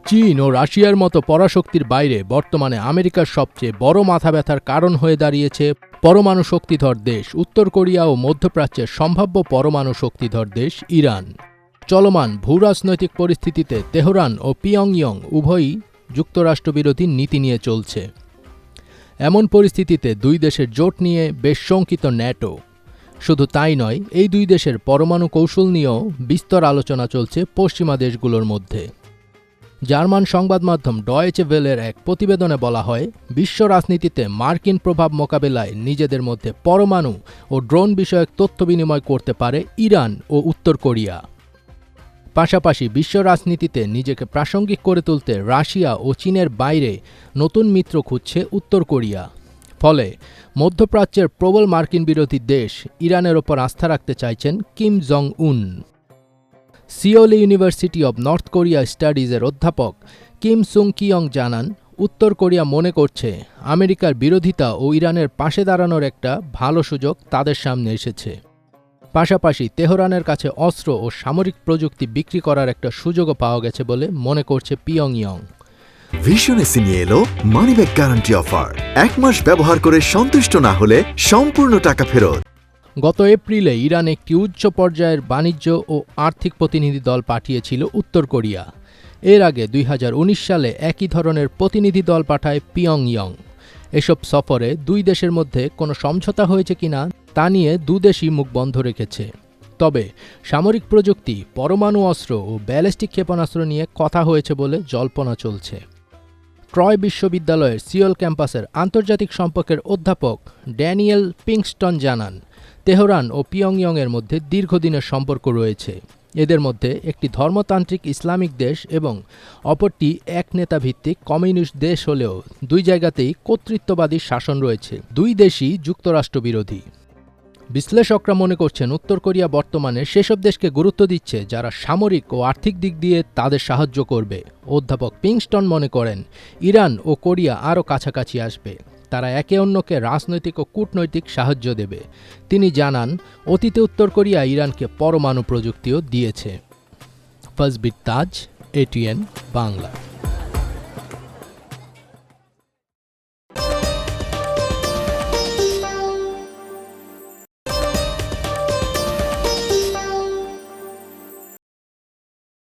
চীন ও রাশিয়ার মতো পরাশক্তির বাইরে বর্তমানে আমেরিকার সবচেয়ে বড় মাথাব্যথার কারণ হয়ে দাঁড়িয়েছে পরমাণু শক্তিধর দেশ উত্তর কোরিয়া ও মধ্যপ্রাচ্যের সম্ভাব্য পরমাণু শক্তিধর দেশ ইরান। চলমান ভূরাজনৈতিক পরিস্থিতিতে তেহরান ও পিয়ংইয়ং উভয়ই যুক্তরাষ্ট্রবিরোধী নীতি নিয়ে চলছে। এমন পরিস্থিতিতে দুই দেশের জোট নিয়ে বেশ শঙ্কিত ন্যাটো। শুধু তাই নয়, এই দুই দেশের পরমাণু কৌশল নিয়েও বিস্তর আলোচনা চলছে পশ্চিমা দেশগুলোর মধ্যে। জার্মান সংবাদ মাধ্যম ডয়েচে ভেলের এক প্রতিবেদনে বলা হয়, বিশ্ব রাজনীতিতে মার্কিন প্রভাব মোকাবেলায় নিজেদের মধ্যে পরমাণু ও ড্রোন বিষয়ক তথ্য বিনিময় করতে পারে ইরান ও উত্তর কোরিয়া। পাশাপাশি বিশ্ব রাজনীতিতে নিজেকে প্রাসঙ্গিক করে তুলতে রাশিয়া ও চীনের বাইরে নতুন মিত্র খুঁজছে উত্তর কোরিয়া। ফলে মধ্যপ্রাচ্যের প্রবল মার্কিন বিরোধী দেশ ইরানের ওপর আস্থা রাখতে চাইছেন Kim Jong Un. Seoul University of North Korea স্টাডিজের অধ্যাপক কিম সুং কিয়ং জানান, উত্তর কোরিয়া মনে করছে আমেরিকার বিরোধিতা ও ইরানের পাশে দাঁড়ানোর একটা ভালো সুযোগ তাদের সামনে এসেছে। পাশাপাশি তেহরানের কাছে অস্ত্র ও সামরিক প্রযুক্তি বিক্রি করার একটা সুযোগও পাওয়া গেছে বলে মনে করছে পিয়ংইয়ং। ভিশন এসে নিয়ে এলো মানিব্যাগ গ্যারান্টি অফার। 1 মাস ব্যবহার করে সন্তুষ্ট না হলে সম্পূর্ণ টাকা ফেরত। গত এপ্রিলে ইরান একটি উচ্চ পর্যায়ের বাণিজ্য ও আর্থিক প্রতিনিধি দল পাঠিয়েছিল উত্তর কোরিয়া। এর আগে 2019 সালে একই ধরনের প্রতিনিধি দল পাঠায় পিয়ংইয়ং। এসব সফরে দুই দেশের মধ্যে কোনো সমঝোতা হয়েছে কিনা তা নিয়ে দুদেশই মুখ বন্ধ রেখেছে। তবে সামরিক প্রযুক্তি, পরমাণু অস্ত্র ও ব্যালিস্টিক ক্ষেপণাস্ত্র নিয়ে কথা হয়েছে বলে জল্পনা চলছে। ট্রয় বিশ্ববিদ্যালয়ের সিওল ক্যাম্পাসের আন্তর্জাতিক সম্পর্কের অধ্যাপক ড্যানিয়েল পিংস্টন জানান, তেহরান ও পিয়ংইয়ংয়ের মধ্যে দীর্ঘদিনের সম্পর্ক রয়েছে। এদের মধ্যে একটি ধর্মতান্ত্রিক ইসলামিক দেশ এবং অপরটি এক নেতাভিত্তিক কমিউনিস্ট দেশ হলেও দুই জায়গাতেই কর্তৃত্ববাদী শাসন রয়েছে। দুই দেশই যুক্তরাষ্ট্রবিরোধী। বিশ্লেষকরা মনে করছেন, উত্তর কোরিয়া বর্তমানে সেসব দেশকে গুরুত্ব দিচ্ছে যারা সামরিক ও আর্থিক দিক দিয়ে তাদের সাহায্য করবে। অধ্যাপক পিংস্টন মনে করেন, ইরান ও কোরিয়া আরও কাছাকাছি আসবে। তারা একে অন্যকে রাজনৈতিক ও কূটনৈতিক সাহায্য দেবে। তিনি জানান, অতীতে উত্তর কোরিয়া ইরানকে পরমাণু প্রযুক্তিও দিয়েছে। ফজবির তাজ, এটিএন বাংলা।